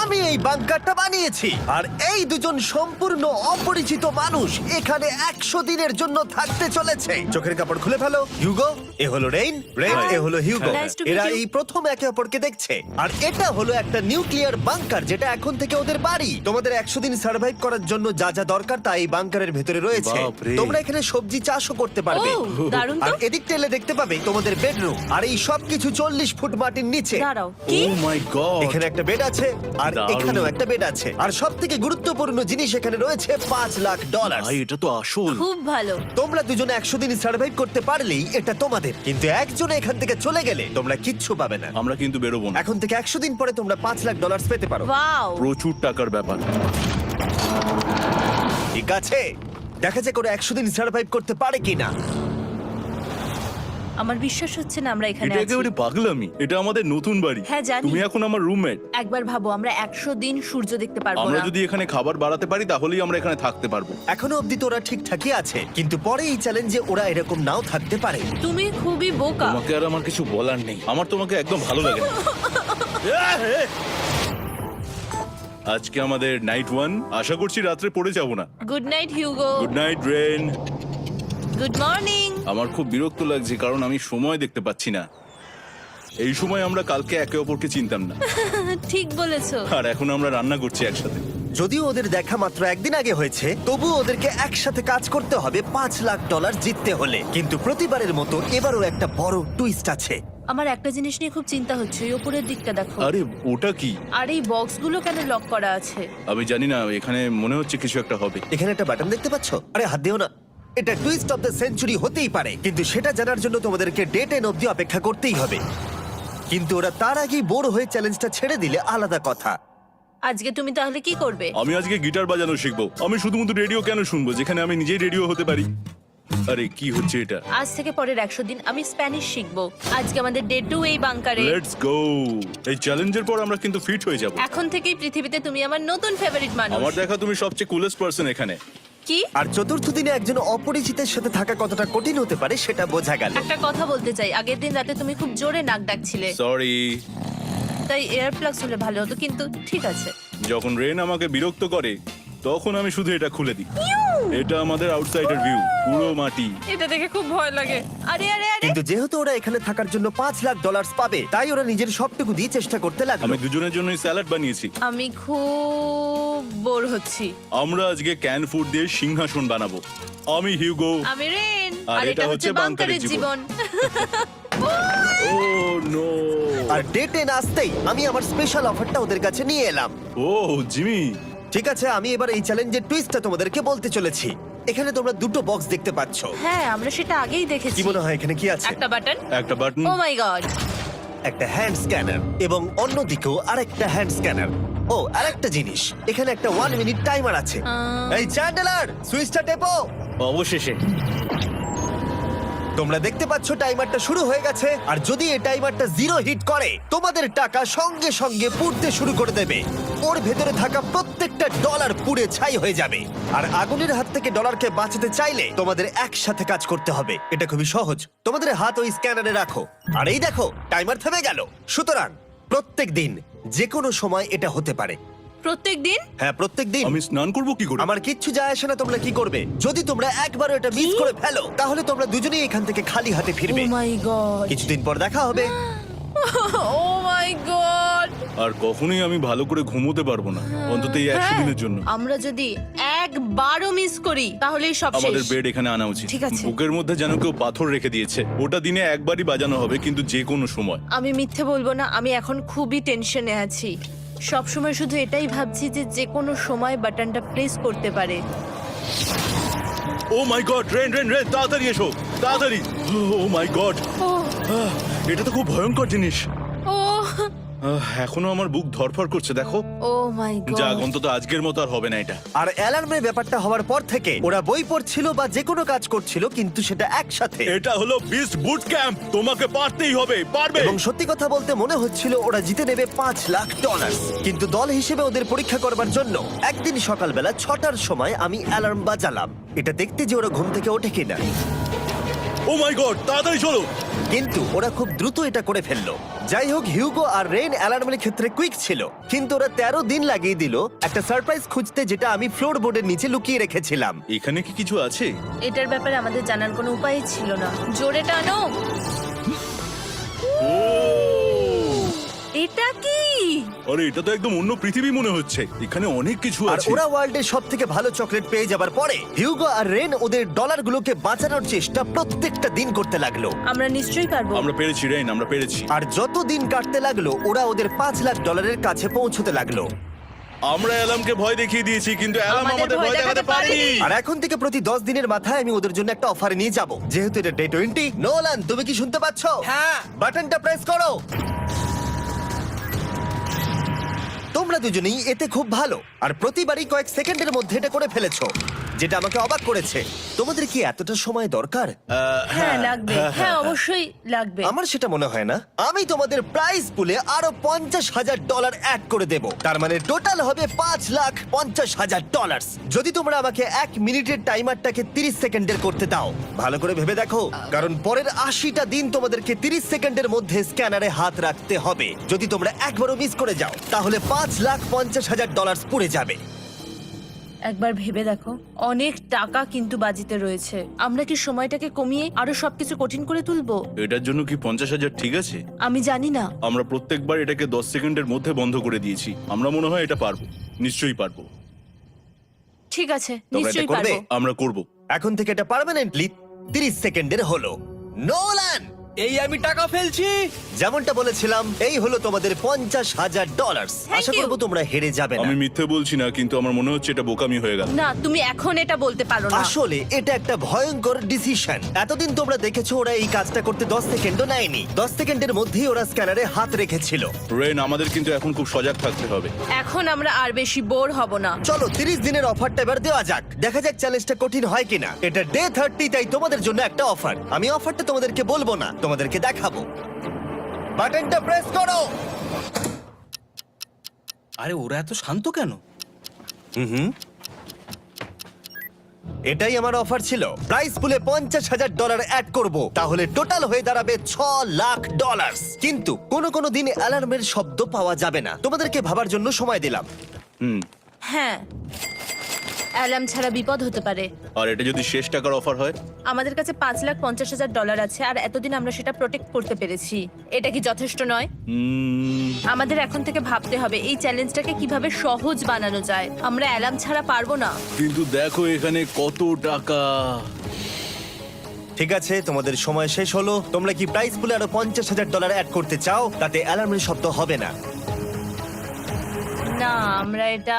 আমি এই বাংকারটা বানিয়েছি আর এই দুজন সম্পূর্ণ অপরিচিত মানুষ এখানে 100 দিনের জন্য থাকতে চলেছে। চোখের কাপড় খুলে ফেলো। হিউগো, এ হলো রেইন, এ হলো হিউগো। Nice to meet এরা you. এই প্রথম একে অপরকে দেখছে। আর এটা হলো একটা নিউক্লিয়ার বাংকার যেটা এখন থেকে ওদের বাড়ি। তোমাদের 100 দিন সার্ভাইভ করার জন্য যা যা দরকার তা এই বাংকারের ভেতরে রয়েছে। বাপরে। তোমরা এখানে সবজি চাষও করতে পারবে। ও, দারুণ তো। আর এদিক টেলে দেখতে পাবে তোমাদের বেডরুম। আর এই সবকিছু 40 ফুট মাটির নিচে। দাঁড়াও, কি? ও মাই গড, এখানে একটা বেড আছে আর দারুণ। এখানেও একটা বেড আছে। আর সবথেকে গুরুত্বপূর্ণ জিনিস এখানে রয়েছে $5,00,000। ভাই এটা তো আসল। খুব ভালো। তোমরা দুজনে 100 দিন সার্ভাইভ করতে পারলেই এটা তোমাদের। কিন্তু একজন এখান থেকে চলে গেলে তোমরা কিচ্ছু পাবে না। আমরা কিন্তু বেরোবো না, এখন থেকে 100 দিন পরে তোমরা $5,00,000 পেতে পারো। ওয়াও। প্রচুর টাকার ব্যাপার। ঠিক আছে, দেখা যাক ওরা 100 দিন সার্ভাইভ করতে পারে কিনা। আমার বিশ্বাস হচ্ছে না আমরা এখানে এটা আছি। একেবারে পাগলামি। এটা আমাদের নতুন বাড়ি। হ্যাঁ, জানি। তুমি এখন আমার রুমমেট। একবার ভাবো, আমরা 100 দিন সূর্য দেখতে পারবো আমরা না। যদি এখানে খাবার বাড়াতে পারি তাহলেই আমরা এখানে থাকতে পারবো। এখনো অব্দি তো ওরা ঠিকঠাকই আছে, কিন্তু পরে এই চ্যালেঞ্জে ওরা এরকম নাও থাকতে পারে। তুমি খুবই বোকা। তোমাকে আর আমার কিছু বলার নেই। আমার তোমাকে একদম ভালো লাগে না। আজকে আমাদের নাইট 1। আশা করছি রাত্রে পড়ে যাব না। Good night Hugo. Good night Ren. Good morning. আমার খুব বিরক্ত লাগছে কারণ আমি সময় দেখতে পাচ্ছি না। এই সময় আমরা কালকে একে অপরকে চিনতাম না, ঠিক বলেছো। আর এখন আমরা রান্না করছি একসাথে। যদিও ওদের দেখা মাত্র একদিন আগে হয়েছে, তবুও ওদেরকে একসাথে কাজ করতে হবে $5,00,000 জিততে হলে। কিন্তু প্রতিবারের মতো এবারও একটা বড় টুইস্ট আছে। আমার একটা জিনিস নিয়ে খুব চিন্তা হচ্ছে, ওই উপরের দিকটা দেখো। আরে ওটা কি? আর এই বক্সগুলো কেন লক করা আছে? আমি জানি না, এখানে মনে হচ্ছে কিছু একটা হবে। এখানে একটা বাটন দেখতে পাচ্ছ? আরে হাত দিও না। এটা টুইস্ট অফ দ্য সেঞ্চুরি হতেই পারে, কিন্তু সেটা জানার জন্য তোমাদেরকে ডে 10 অবধি অপেক্ষা করতেই হবে। কিন্তু ওরা তার আগেই বোর হয়ে চ্যালেঞ্জটা ছেড়ে দিলে আলাদা কথা। আজকে তুমি তাহলে কি করবে? আমি আজকে গিটার বাজানো শিখবো। আমি শুধুমাত্র রেডিও কেন শুনবো যেখানে আমি নিজেই রেডিও হতে পারি? আরে কি হচ্ছে এটা? আজ থেকে পরের 100 দিন আমি স্প্যানিশ শিখবো। আজকে আমাদের ডে 2 এই বাংকারে। Let's go. এই চ্যালেঞ্জের পর আমরা কিন্তু ফিট হয়ে যাব। এখন থেকেই পৃথিবীতে তুমি আমার নতুন ফেভারিট মানুষ। আমার দেখা তুমি সবচেয়ে কুলেস্ট পারসন এখানে। কি? আর চতুর্থ দিনে একজন অপরিচিতের সাথে থাকা কতটা কঠিন হতে পারে সেটা বোঝা গেল। একটা কথা বলতে চাই, আগের দিন রাতে তুমি খুব জোরে নাক ডাকছিলে, সরি। তাই এয়ার প্লাগস হলে ভালো হতো, কিন্তু ঠিক আছে। যখন রেন আমাকে বিরক্ত করে তখন আমি শুধু এটা খুলে দিই। এটা আমাদের আউটসাইডার ভিউ, পুরো মাটি। এটা দেখে খুব ভয় লাগে। আরে আরে আরে, কিন্তু যেহেতু ওরা এখানে থাকার জন্য $5,00,000 পাবে, তাই ওরা নিজের সবটুকু দিয়ে চেষ্টা করতে লাগলো। আমি দুজনের জন্যই স্যালাড বানিয়েছি। আমি খুব বোর হচ্ছি। আমরা আজকে ক্যান ফুড দিয়ে সিংহাসন বানাবো। আমি হিউগো। আমি রেন, আর আর এটা হচ্ছে বাংকারের জীবন। ও নো। আর ডে 10 আসতেই আমি আমার স্পেশাল অফারটা ওদের কাছে নিয়ে এলাম। ও জিমি। ঠিক আছে, আমি এবার এই চ্যালেঞ্জের টুইস্টটা তোমাদেরকে বলতে চলেছি। এখানে তোমরা দুটো বক্স দেখতে পাচ্ছ। হ্যাঁ, আমরা সেটা আগেই দেখেছি। কি মনে হয় এখানে কি আছে? একটা বাটন। একটা বাটন। O my god. একটা হ্যান্ড স্ক্যানার এবং অন্যদিকেও আরেকটা হ্যান্ড স্ক্যানার। ও, আরেকটা জিনিস, এখানে একটা 1 মিনিট টাইমার আছে। এই চ্যান্ডেলার, সুইচটা টেপো। অবশেষে। তোমরা দেখতে পাচ্ছ টাইমারটা শুরু হয়ে গেছে। আর যদি এই টাইমারটা 0 হিট করে, তোমাদের টাকা সঙ্গে সঙ্গে পুড়তে শুরু করে দেবে। ওর ভেতরে থাকা প্রত্যেকটা ডলার পুড়ে ছাই হয়ে যাবে। আর আগুনের হাত থেকে ডলারকে বাঁচাতে চাইলে তোমাদের একসাথে কাজ করতে হবে। এটা খুবই সহজ। তোমাদের হাত ওই স্ক্যানারে রাখো, আর এই দেখো টাইমার থেমে গেল। সুতরাং প্রত্যেক দিন যে কোনো সময় এটা হতে পারে। প্রত্যেক দিন? হ্যাঁ, প্রত্যেক দিন। আমি স্নান করব কি করে? আমার কিচ্ছু যায় আসে না তোমরা কি করবে। যদি তোমরা একবারও এটা মিস করে ফেলো, তাহলে তোমরা দুজনেই এখান থেকে খালি হাতে ও ফিরবে। মাই গড। কিছুদিন পর দেখা হবে। ও মাই গড। আর কখনোই আমি ভালো করে ঘুমোতে পারবো না, অন্তত এই 100 দিনের জন্য। আমরা যদি একবারও মিস করি তাহলেই সব আমাদের শেষ। বেড এখানে আনা উচিত। ঠিক আছে। বুকের মধ্যে যেন কেউ পাথর রেখে দিয়েছে। ওটা দিনে একবারই বাজানো হবে, কিন্তু যে কোনো সময়। আমি মিথ্যে বলবো না, আমি এখন খুবই টেনশনে আছি। সব সময় শুধু এটাই ভাবছি যে যে কোনো সময় বাটনটা প্রেস করতে পারে। ও my god, rain rain rain, তাড়াতাড়ি এসো, তাড়াতাড়ি। ও মাই গড, ও এটা তো খুব ভয়ঙ্কর জিনিস। ও এখনো আমার বুক ধরফর করছে, দেখো। ও মাই যাক, গড। অন্তত আজকের মতো আর হবে না এটা। আর অ্যালার্মের ব্যাপারটা হওয়ার পর থেকে ওরা বই পড়ছিল বা যে কোনো কাজ করছিল, কিন্তু সেটা একসাথে। এটা হলো বিস্ট বুট ক্যাম্প, তোমাকে পারতেই হবে, পারবে। এবং সত্যি কথা বলতে মনে হচ্ছিল ওরা জিতে নেবে $5,00,000। কিন্তু দল হিসেবে ওদের পরীক্ষা করবার জন্য একদিন সকালবেলা 6টার সময় আমি অ্যালার্ম বাজালাম, এটা দেখতে যে ওরা ঘুম থেকে ওঠে কিনা। ও মাই গড, তাড়াতাড়ি চলো। কিন্তু ওরা খুব দ্রুত এটা করে ফেললো। যাই হোক, হিউগো আর রেন অ্যালার্মের ক্ষেত্রে কুইক ছিল, কিন্তু ওরা 13 দিন লাগিয়ে দিল একটা সারপ্রাইজ খুঁজতে, যেটা আমি ফ্লোর বোর্ডের নিচে লুকিয়ে রেখেছিলাম। এখানে কি কিছু আছে? এটার ব্যাপারে আমাদের জানার কোনো উপায় ছিল না। জোরে টানো। ও এটা কি? আরে এটা তো একদম অন্য পৃথিবী মনে হচ্ছে। এখানে অনেক কিছু আর আছে। ওরা ওয়ার্ল্ডের সব থেকে ভালো চকলেট পেয়ে যাবার পরে হিউগো আর রেন ওদের ডলারগুলোকে বাঁচানোর চেষ্টা প্রত্যেকটা দিন করতে লাগলো। আমরা নিশ্চয়ই পারবো। আমরা পেরেছি রেন, আমরা পেরেছি। আর যত দিন কাটতে লাগলো ওরা ওদের $5,00,000 কাছে পৌঁছতে লাগলো। আমরা অ্যালামকে ভয় দেখিয়ে দিয়েছি, কিন্তু অ্যালাম আমাদের আমাদের ভয় ভয় দেখাতে দেখাতে পারেনি। পারেনি। আর এখন থেকে প্রতি 10 দিনের মাথায় আমি ওদের জন্য একটা অফার নিয়ে যাব, যেহেতু এটা ডে 20। নোলান, তুমি কি শুনতে পাচ্ছ? হ্যাঁ। বাটনটা প্রেস করো। তোমরা দুজনেই এতে খুব ভালো, আর প্রতিবারই কয়েক সেকেন্ডের মধ্যে এটা করে ফেলেছো, যেটা আমাকে অবাক করেছে। তোমাদের কি এতটা সময় দরকার? হ্যাঁ লাগবে, হ্যাঁ অবশ্যই লাগবে। আমার সেটা মনে হয় না। আমি তোমাদের প্রাইস পুলে আরো $50,000 অ্যাড করে দেব, তার মানে টোটাল হবে $5,50,000। যদি তোমরা আমাকে 1 মিনিটের টাইমারটাকে 30 সেকেন্ডের করতে দাও। ভালো করে ভেবে দেখো, কারণ পরের 80টা দিন তোমাদেরকে 30 সেকেন্ডের মধ্যে স্ক্যানারে হাত রাখতে হবে। যদি তোমরা একবারও মিস করে যাও, তাহলে $5,50,000 পুড়ে যাবে। একবার ভেবে দেখো, অনেক টাকা কিন্তু বাজিতে রয়েছে। আমরা কি সময়টাকে কমিয়ে আরো সবকিছু কঠিন করে তুলবো? এটার জন্য কি 50,000 ঠিক আছে? আমি জানি না। আমরা প্রত্যেকবার এটাকে 10 সেকেন্ডের মধ্যে বন্ধ করে দিয়েছি। আমরা মনে হয় এটা পারবো, নিশ্চয়ই পারবো। ঠিক আছে, এটা নিশ্চয়ই করবে? পারবো। আমরা করব। এখন থেকে এটা পার্মানেন্টলি 30 সেকেন্ডের হলো। নোলান, এই আমি টাকা ফেলছি। যেমনটা বলেছিলাম, এই হলো তোমাদের $50,000। Thank Asha you. করবো তোমরা হেরে যাবে না। আমি মিথ্যে বলছি না, কিন্তু আমার মনে হচ্ছে এটা বোকামি হয়ে গেল। না, তুমি এখন এটা বলতে পারো না। আসলে এটা একটা ভয়ঙ্কর ডিসিশন। এতদিন তোমরা দেখেছো ওরা এই কাজটা করতে 10 সেকেন্ডও নেয়নি। 10 সেকেন্ডের মধ্যেই ওরা স্ক্যানারে হাত রেখেছিল। রেন, আমাদের কিন্তু এখন খুব সজাগ থাকতে হবে। এখন আমরা আর বেশি বোর হব না। চলো 30 দিনের অফারটা এবার দেওয়া যাক, দেখা যাক চ্যালেঞ্জটা কঠিন হয় কিনা। এটা ডে 30, তাই তোমাদের জন্য একটা অফার। আমি অফারটা তোমাদেরকে বলবো না, তোমাদেরকে দেখাবো। বাটনটা প্রেস করো। আরে ওরা এত শান্ত কেন? এটাই আমার অফার ছিল। প্রাইস পুলে $50,000 অ্যাড করব, তাহলে টোটাল হয়ে দাঁড়াবে $6,00,000। কিন্তু কোনো দিন অ্যালার্মের শব্দ পাওয়া যাবে না। তোমাদেরকে ভাবার জন্য সময় দিলাম। হ্যাঁ, অ্যালার্ম ছাড়া বিপদ হতে পারে। আর এটা যদি শেষ টাকার অফার হয়? আমাদের কাছে $5,50,000 আছে, আর এতদিন আমরা সেটা প্রোটেক্ট করতে পেরেছি। এটা কি যথেষ্ট নয়? আমাদের এখন থেকে ভাবতে হবে এই চ্যালেঞ্জটাকে কিভাবে সহজ বানানো যায়। আমরা অ্যালার্ম ছাড়া পারবো না। কিন্তু দেখো এখানে কত টাকা। ঠিক আছে, তোমাদের সময় শেষ হলো। তোমরা কি প্রাইস পুলে আরো $50,000 অ্যাড করতে চাও? তাতে অ্যালার্মের শব্দ হবে না। না, আমরা এটা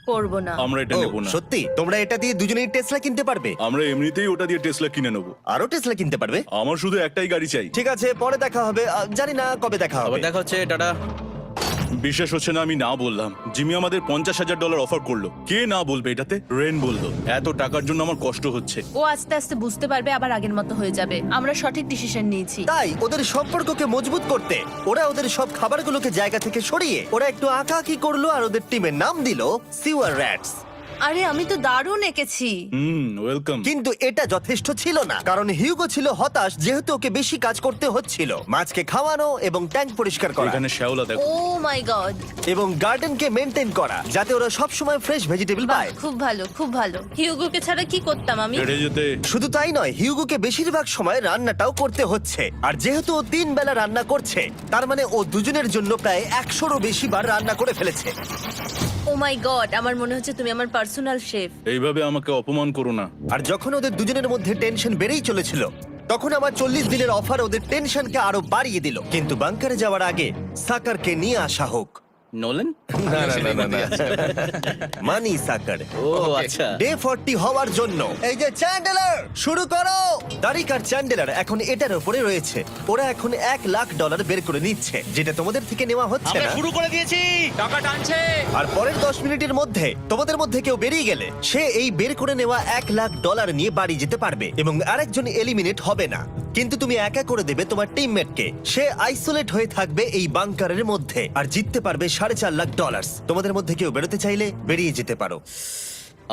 করব না। আমরা এটা ও, নেব না। সত্যি? তোমরা এটা দিয়ে দুজনেই টেসলা কিনতে পারবে? আমরা এমনিতেই ওটা দিয়ে টেসলা কিনে নেব। আরো টেসলা কিনতে পারবে? আমার শুধু একটাই গাড়ি চাই। ঠিক আছে, পরে দেখা হবে। জানি না কবে দেখা হবে। আবার দেখা হচ্ছে, টাটা। বিশ্বাস হচ্ছে না আমি না বললাম। জিমি আমাদের $50,000 অফার করলো। কে না বলবে এটাতে? রেন বললো। এত টাকার জন্য আমার কষ্ট হচ্ছে। ও আস্তে আস্তে বুঝতে পারবে, আবার আগের মতো হয়ে যাবে। আমরা সঠিক ডিসিশন নিয়েছি। তাই ওদের সম্পর্ককে মজবুত করতে ওরা ওদের সব খাবারগুলোকে জায়গা থেকে সরিয়ে ওরা একটু আঁকাআঁকি করলো, আর ওদের টিমের নাম দিল সিওয়ার র্যাটস। আরে আমি তো দারুণ এঁকেছি। ওয়েলকাম। কিন্তু এটা যথেষ্ট ছিল না, কারণ হিউগো ছিল হতাশ, যেহেতু ওকে বেশি কাজ করতে হচ্ছিল। মাছকে খাওয়ানো এবং ট্যাঙ্ক পরিষ্কার করা এখানে শ্যাওলা দেখো। ও মাই গড। এবং গার্ডেনকে মেনটেন করা, যাতে ওরা সব সময় ফ্রেশ ভেজিটেবল পায়। খুব ভালো, খুব ভালো। হিউগোকে ছাড়া কি করতাম আমি? হেরে যেতে। শুধু তাই নয়, হিউগোকে বেশিরভাগ সময় রান্নাটাও করতে হচ্ছে। আর যেহেতু ও 3 বেলা রান্না করছে, তার মানে ও দুজনের জন্য প্রায় 100রও বেশি বার রান্না করে ফেলেছে। ও মাই গড, আমার মনে হচ্ছে তুমি আমার পার্সোনাল শেফ। এইভাবে আমাকে অপমান করো না। আর যখন ওদের দুজনের মধ্যে টেনশন বেড়েই চলেছিল, তখন আমার 40 দিনের অফার ওদের টেনশনকে আরো বাড়িয়ে দিল। কিন্তু বাংকারে যাওয়ার আগে সাকারকে নিয়ে আসা হোক। নোলেন? মানি সাকার। ও আচ্ছা। ডে 40 হওয়ার জন্য এই যে চ্যান্ডেলার শুরু করো। তারিক আর চ্যান্ডেলার এখন এটার উপরে রয়েছে। ওরা এখন $1,00,000 বের করে নিচ্ছে, যেটা তোমাদের থেকে নেওয়া হচ্ছে আমরা না। শুরু করে দিয়েছি, টাকা টানছে। আর পরের 10 মিনিটের মধ্যে তোমাদের মধ্যে কেউ বেরিয়ে গেলে সে এই বের করে নেওয়া $1,00,000 নিয়ে বাড়ি যেতে পারবে, এবং আরেকজন এলিমিনেট হবে না। কিন্তু তুমি একা করে দেবে তোমার টিমমেটকে। সে আইসোলেট হয়ে থাকবে এই বাংকারের মধ্যে, আর জিততে পারবে $4.5 লাখ। তোমাদের মধ্যে কেউ বেরোতে চাইলে বেরিয়ে যেতে পারো।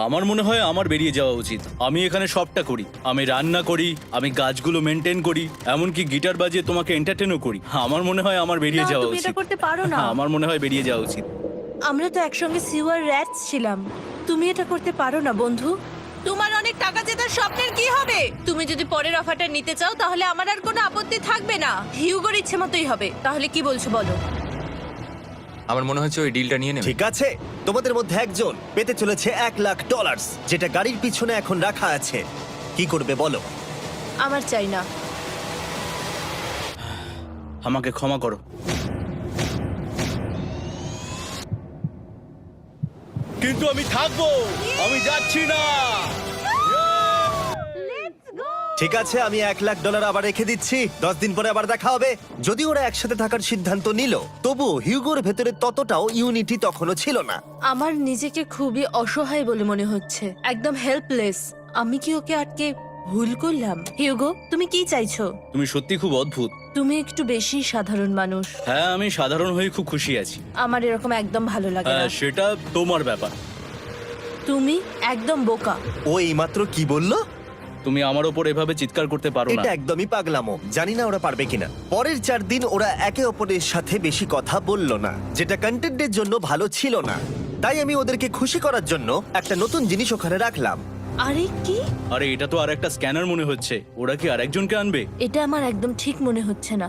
আমার মনে হয় আমার বেরিয়ে যাওয়া উচিত। আমি এখানে সবটা করি, আমি রান্না করি, আমি গাছগুলো মেনটেন করি, এমনকি গিটার বাজিয়ে তোমাকে এন্টারটেনও করি। আমার মনে হয় আমার বেরিয়ে না, যাওয়া তুমি এটা উচিত। করতে পারো না। আমার মনে হয় বেরিয়ে যাওয়া উচিত। আমরা তো একসঙ্গে সিওয়ার র্যাটস ছিলাম। তুমি এটা করতে পারো না বন্ধু। তোমার অনেক টাকা জেতার স্বপ্নের কি হবে? তুমি যদি পরের অফারটা নিতে চাও তাহলে আমার আর কোনো আপত্তি থাকবে না। হিউগোর ইচ্ছে মতোই হবে। তাহলে কি বলছো বলো? আমার মনে হচ্ছে ওই ডিলটা নিয়ে নেবে। ঠিক আছে, তোমাদের মধ্যে একজন পেতে চলেছে $1,00,000, যেটা গাড়ির পিছনে এখন রাখা আছে। কি করবে বলো? আমার চাই না। আমাকে ক্ষমা করো। কিন্তু আমি থাকবো, আমি যাচ্ছি না। ঠিক আছে, আমি $1,00,000 আবার রেখে দিচ্ছি। 10 দিন পরে আবার দেখা হবে। যদি ওরা একসাথে থাকার সিদ্ধান্ত নিল, তবুও হিউগোর ভেতরে ততটাও ইউনিটি তখনও ছিল না। আমার নিজেকে খুবই অসহায় বলে মনে হচ্ছে, একদম হেল্পলেস। আমি কি ওকে আটকে ভুল করলাম? হিউগো, তুমি কি চাইছো? তুমি সত্যি খুব অদ্ভুত। তুমি একটু বেশি সাধারণ মানুষ। হ্যাঁ, আমি সাধারণ হয়ে খুব খুশি আছি। আমার এরকম একদম ভালো লাগে না। হ্যাঁ, সেটা তোমার ব্যাপার। তুমি একদম বোকা। ও এইমাত্র কি বললো? তুমি আমার ওপর এভাবে চিৎকার করতে পারো না। এটা একদমই পাগলামো। জানি না ওরা পারবে কিনা। পরের 4 দিন ওরা একে অপরের সাথে বেশি কথা বলল না, যেটা কন্টেন্টের জন্য ভালো ছিল না। তাই আমি ওদেরকে খুশি করার জন্য একটা নতুন জিনিস ওখানে রাখলাম। আরে কি? আরে এটা তো আর একটা স্ক্যানার মনে হচ্ছে। ওরা কি আরেকজনকে আনবে? এটা আমার একদম ঠিক মনে হচ্ছে না।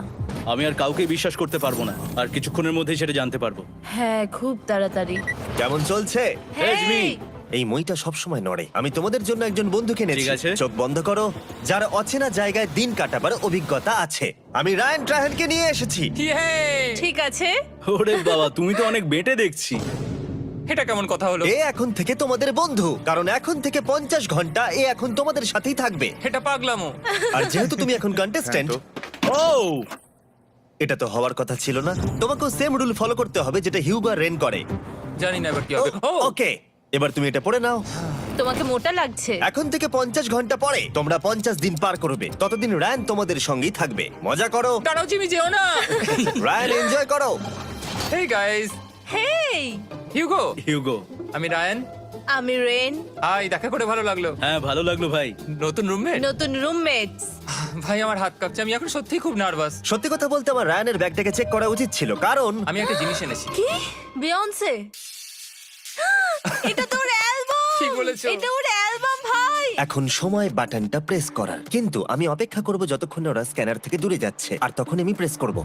আমি আর কাউকে বিশ্বাস করতে পারবো না। আর কিছুক্ষণের মধ্যেই সেটা জানতে পারবো। হ্যাঁ, খুব তাড়াতাড়ি। কেমন চলছে? Hey, Jimmy! এই মইটা সবসময় নড়ে। আমি তোমাদের জন্য একজন বন্ধুকে এনেছি। ঠিক আছে। চোখ বন্ধ করো। যার অচেনা জায়গায় দিন কাটাবার অভিজ্ঞতা আছে। আমি রায়ান ট্রাহেনকে নিয়ে এসেছি। ইয়ে! ঠিক আছে। ওরে বাবা, তুমি তো অনেক বেটে দেখছি। এটা কেমন কথা হলো? এ এখন থেকে তোমাদের বন্ধু, কারণ এখন থেকে 50 ঘন্টা এ এখন তোমাদের সাথেই থাকবে। এটা পাগলামো। আর যেহেতু তুমি এখন কন্টেস্ট্যান্ট, ও এটা তো হওয়ার কথা ছিল না। তোমাকেও সেম রুল ফলো করতে হবে যেটা হিউগো আর রেন করে। জানি না এবার কি হবে। ও ওকে, এবার তুমি এটা পড়ে নাও। তোমাকে মোটা লাগছে। এখন থেকে 50 ঘন্টা পরে তোমরা 50 দিন পার করবে। ততদিন রায়ান তোমাদের সঙ্গেই থাকবে। মজা করো, দাঁড়াও জিমি, যেও না। রায়ান এনজয় করো। হেই গাইস, হেই, হিউগো। হিউগো। আমি রায়ান। আমি রেন। হাই, দেখা করে ভালো লাগলো। হ্যাঁ, ভালো লাগলো ভাই। নতুন রুমমেট। নতুন রুমমেটস। ভাই আমার হাত কাঁপছে, আমি এখন সত্যিই খুব নার্ভাস। সত্যি কথা বলতে আমার রায়ানের ব্যাগটাকে চেক করা উচিত ছিল, কারণ আমি একটা জিনিস এনেছি। কি? বিয়ন্সে? এটা তো ওর অ্যালবাম। ঠিক বলেছো। এটা ওর অ্যালবাম ভাই। এখন সময় বাটনটা প্রেস করার। কিন্তু আমি অপেক্ষা করব যতক্ষণ না ওরা স্ক্যানার থেকে দূরে যাচ্ছে, আর তখন আমি প্রেস করব।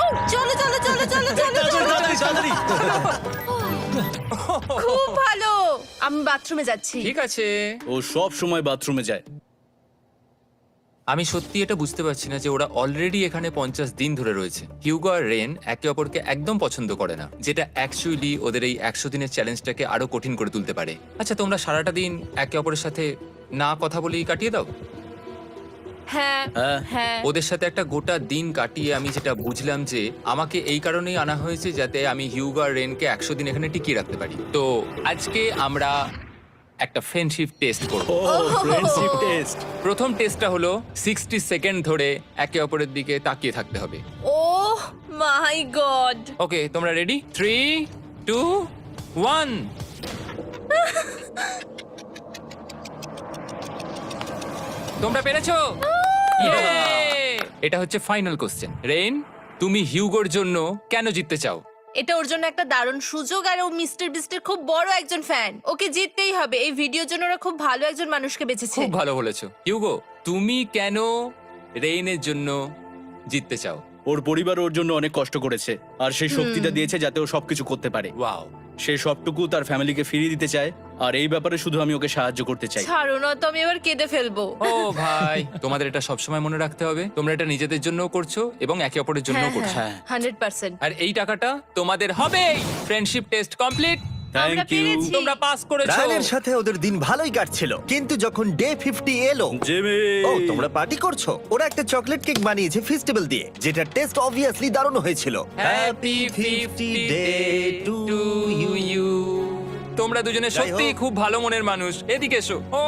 ও, চলো চলো চলো চলো চলো চলো। তাড়াতাড়ি। খুব ভালো। আমি বাথরুমে যাচ্ছি। ঠিক আছে। ও সব সময় বাথরুমে যায়। আমি সত্যি এটা বুঝতে পারছি না যে ওরা অলরেডি এখানে 50 দিন ধরে রয়েছে। হিউগো আর রেন একে অপরকে একদম পছন্দ করে না, যেটা অ্যাকচুয়ালি ওদের এই 100 দিনের চ্যালেঞ্জটাকে আরো কঠিন করে তুলতে পারে। আচ্ছা, তোমরা সারাটা দিন একে অপরের সাথে না কথা বলেই কাটিয়ে দাও? হ্যাঁ হ্যাঁ। হ্যাঁ। ওদের সাথে একটা গোটা দিন কাটিয়ে আমি যেটা বুঝলাম যে আমাকে এই কারণেই আনা হয়েছে যাতে আমি হিউগো আর রেনকে 100 দিন এখানে টিকিয়ে রাখতে পারি। তো আজকে আমরা একটা ফ্রেন্ডশিপ টেস্ট করব। ও ফ্রেন্ডশিপ টেস্ট। প্রথম টেস্টটা হলো 60 সেকেন্ড ধরে একে অপরের দিকে তাকিয়ে থাকতে হবে। ওহ মাই গড। ওকে, তোমরা রেডি? 3, 2, 1। তোমরা পেরেছো? Yay! এটা হচ্ছে ফাইনাল কোশ্চেন। রেইন, তুমি হিউগোর জন্য কেন জিততে চাও? এটা ওর জন্য একটা দারুণ সুযোগ, আর ও মিস্টার বিস্টের খুব বড় একজন ফ্যান। ওকে জিততেই হবে। এই ভিডিওর জন্য ওরা খুব ভালো একজন মানুষকে বেঁচেছে। খুব ভালো বলেছো। হিউগো, তুমি কেন রেইনের জন্য জিততে চাও? ওর পরিবার ওর জন্য অনেক কষ্ট করেছে, আর সেই শক্তিটা দিয়েছে যাতে ও সবকিছু করতে পারে। ওয়াও। সে সবটুকু তার ফ্যামিলিকে ফিরিয়ে দিতে চায়, আর এই ব্যাপারে শুধু আমি ওকে সাহায্য করতে চাই। ছাড়ো না তো, আমি এবার কেঁদে ফেলবো। ও ভাই, তোমাদের এটা সবসময় মনে রাখতে হবে। তোমরা এটা নিজেদের জন্যও করছো এবং একে অপরের জন্যও করছো। হ্যাঁ। 100%। আর এই টাকাটা তোমাদের হবেই। Friendship test complete. আমরা থ্যাংক ইউ। পেরেছি। তোমরা পাস করেছো। রায়ানের সাথে ওদের দিন ভালোই কাটছিল, কিন্তু যখন ডে 50 এলো, জিমি। ও তোমরা পার্টি করছো। ওরা একটা চকলেট কেক বানিয়েছে ফেস্টিভ্যাল দিয়ে, যেটা টেস্ট অবভিয়াসলি দারুণ হয়েছিল। Happy 50 day to you. তোমরা দুজনে যাই সত্যিই হোক। খুব ভালো মনের মানুষ, এদিকে এসো। ও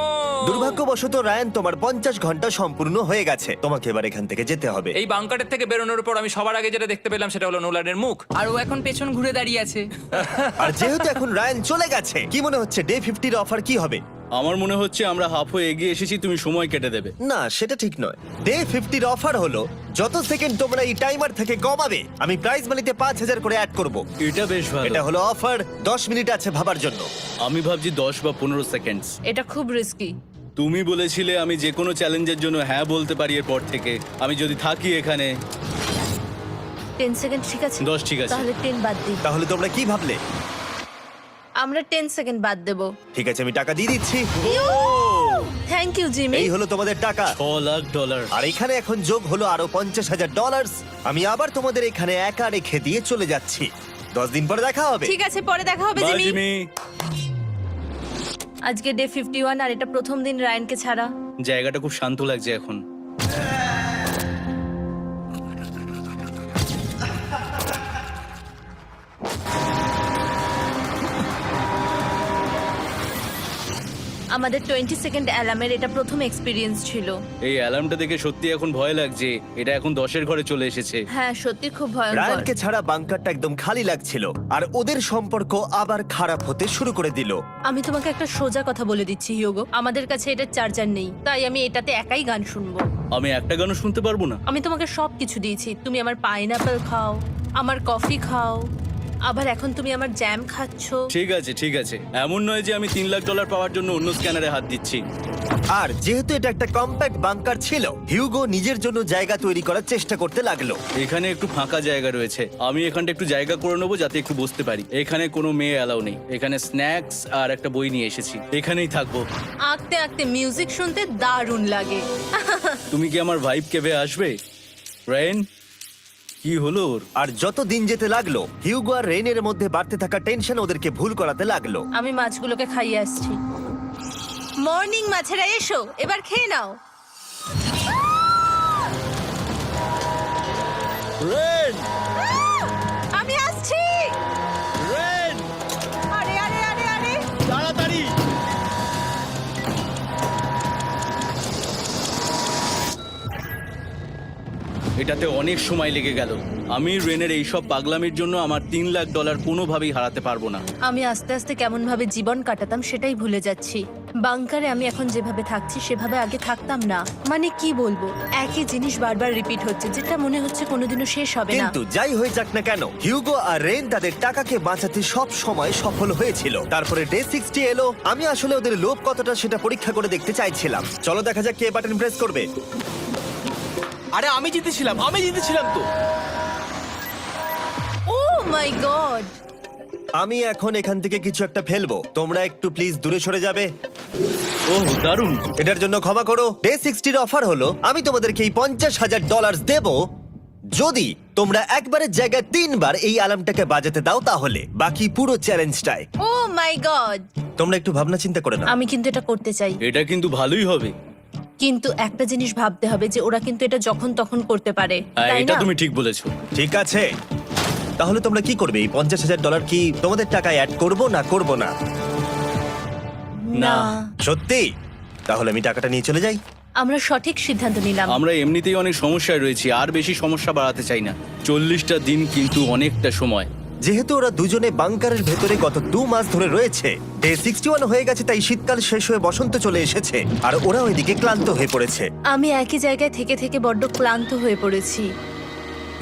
দুর্ভাগ্যবশত রায়ান, তোমার 50 ঘন্টা সম্পূর্ণ হয়ে গেছে। তোমাকে এবার এখান থেকে যেতে হবে। এই বাংকারের থেকে বেরোনোর পর আমি সবার আগে যেটা দেখতে পেলাম সেটা হলো নোলানের মুখ। আর ও এখন পেছন ঘুরে দাঁড়িয়ে আছে। আর যেহেতু এখন রায়ান চলে গেছে, কি মনে হচ্ছে ডে 50 এর অফার কি হবে? আমার মনে হচ্ছে আমরা হাফ হয়ে এগিয়ে এসেছি, তুমি সময় কেটে দেবে। না, সেটা ঠিক নয়। ডে 50 এর অফার হলো যত সেকেন্ড তোমরা এই টাইমার থেকে কমাবে, আমি প্রাইজ মানিতে 5000 করে অ্যাড করব। এটা বেশ ভালো। এটা হলো অফার। 10 মিনিট আছে ভাবার জন্য। আমি ভাবছি 10 বা 15 সেকেন্ডস। এটা খুব রিস্কি। তুমি বলেছিলে আমি যে কোনো চ্যালেঞ্জের জন্য হ্যাঁ বলতে পারি এরপর থেকে। আমি যদি থাকি এখানে 10 সেকেন্ড ঠিক আছে? 10 ঠিক আছে। তাহলে 10 বাদ দিই। তাহলে তোমরা কি ভাবলে? আমরা 10 সেকেন্ড বাদ দেব। ঠিক আছে, আমি টাকা দিয়ে দিচ্ছি। Thank you Jimmy. এই হলো তোমাদের টাকা। $6,00,000। আর এখানে এখন যোগ হলো আরো $50,000। আমি আবার তোমাদের এখানে একা রেখে দিয়ে চলে যাচ্ছি। 10 দিন পরে দেখা হবে। ঠিক আছে, পরে দেখা হবে বাই জিমি। জিমি। আজকে ডে 51 আর এটা প্রথম দিন রায়ানকে ছাড়া। জায়গাটা খুব শান্ত লাগছে এখন। আমাদের 20 সেকেন্ড অ্যালার্মের এটা প্রথম এক্সপিরিয়েন্স ছিল। এই অ্যালার্মটা দেখে সত্যি এখন ভয় লাগছে। এটা এখন 10-এর ঘরে চলে এসেছে। হ্যাঁ, সত্যি খুব ভয়ঙ্কর। রায়ানকে ছাড়া বাংকারটা একদম খালি লাগছিল, আর ওদের সম্পর্ক আবার খারাপ হতে শুরু করে দিল। আমি তোমাকে একটা সোজা কথা বলে দিচ্ছি হিউগো, আমাদের কাছে এটার চার্জার নেই, তাই আমি এটাতে একাই গান শুনবো। আমি একটা গানও শুনতে পারবো না। আমি তোমাকে সব কিছু দিয়েছি, তুমি আমার পাইনাপেল খাও, আমার কফি খাও, আবার এখন তুমি আমার জ্যাম খাচ্ছো। ঠিক আছে ঠিক আছে, এমন নয় যে আমি $3,00,000 পাওয়ার জন্য অন্য স্ক্যানারে হাত দিচ্ছি। আর যেহেতু এটা একটা কম্প্যাক্ট বাংকার ছিল, হিউগো নিজের জন্য জায়গা তৈরি করার চেষ্টা করতে লাগলো। এখানে একটু ফাঁকা জায়গা রয়েছে, আমি এখানটা একটু জায়গা করে নেবো যাতে একটু বসতে পারি। এখানে কোনো মেয়ে অ্যালাউ নেই। এখানে স্ন্যাক্স আর একটা বই নিয়ে এসেছি, এখানেই থাকবো। আঁকতে আঁকতে মিউজিক শুনতে দারুণ লাগে। তুমি কি আমার ভাইব কেবে আসবে? রেন, কি হলো ওর? আর যত দিন যেতে লাগলো, হিউগো আর রেনের মধ্যে বাড়তে থাকা টেনশন ওদেরকে ভুল করাতে লাগলো। আমি মাছগুলোকে খাইয়ে আসছি। মর্নিং মাছেরা, এসো এবার খেয়ে নাও। রেন, আমি আসছি। রেন, আরে আরে আরে আরে, তাড়াতাড়ি। এটাতে অনেক সময় লেগে গেল। আমি রেনের এইসব পাগলামির জন্য আমার $3,00,000 কোনোভাবেই হারাতে পারবো না। আমি আস্তে আস্তে কেমন ভাবে জীবন কাটাতাম সেটাই ভুলে যাচ্ছি। বাংকারে আমি এখন যেভাবে থাকছি সেভাবে আগে থাকতাম না। মানে কি বলবো, একই জিনিস বারবার রিপিট হচ্ছে, যেটা মনে হচ্ছে কোনোদিনও শেষ হবে না। কিন্তু যাই হয়ে যাক না কেন, হিউগো আর রেন তাদের টাকাকে বাঁচাতে সব সময় সফল হয়েছিল। তারপরে ডে 60 এলো। আমি আসলে ওদের লোভ কতটা সেটা পরীক্ষা করে দেখতে চাইছিলাম। চলো দেখা যাক কে বাটন প্রেস করবে। আরে আমি জিতেছিলাম তো। ও মাই গড! আমি এখন এখান থেকে কিছু একটা ফেলবো, তোমরা একটু প্লিজ দূরে সরে যাবে। ওহ দারুণ। এটার জন্য ক্ষমা করো। ডে 60 এর অফার হলো আমি তোমাদেরকে এই $50,000 দেব যদি তোমরা একবারের জায়গায় 3 বার এই অ্যালার্মটাকে বাজাতে দাও, তাহলে বাকি পুরো চ্যালেঞ্জটাই। ও মাই গড! তোমরা একটু ভাবনা চিন্তা করে নাও। আমি কিন্তু এটা করতে চাই, এটা কিন্তু ভালোই হবে। কিন্তু একটা জিনিস ভাবতে হবে যে ওরা কিন্তু এটা যখন তখন করতে পারে, হ্যাঁ, তাই এটা না? তুমি ঠিক বলেছো। ঠিক আছে, তাহলে তোমরা কি করবে? এই $50,000 কি তোমাদের টাকায় অ্যাড করবো না করবো না? না, সত্যি? তাহলে আমি টাকাটা নিয়ে চলে যাই। আমরা সঠিক সিদ্ধান্ত নিলাম। আমরা এমনিতেই অনেক সমস্যায় রয়েছি, আর বেশি সমস্যা বাড়াতে চাই না। 40টা দিন কিন্তু অনেকটা সময়। যেহেতু ওরা দুজনে বাংকারের ভেতরে গত 2 মাস ধরে রয়েছে, ডে 61 হয়ে গেছে, তাই শীতকাল শেষ হয়ে বসন্ত চলে এসেছে, আর ওরা ওইদিকে ক্লান্ত হয়ে পড়েছে। আমি একই জায়গায় থেকে থেকে বড্ড ক্লান্ত হয়ে পড়েছি।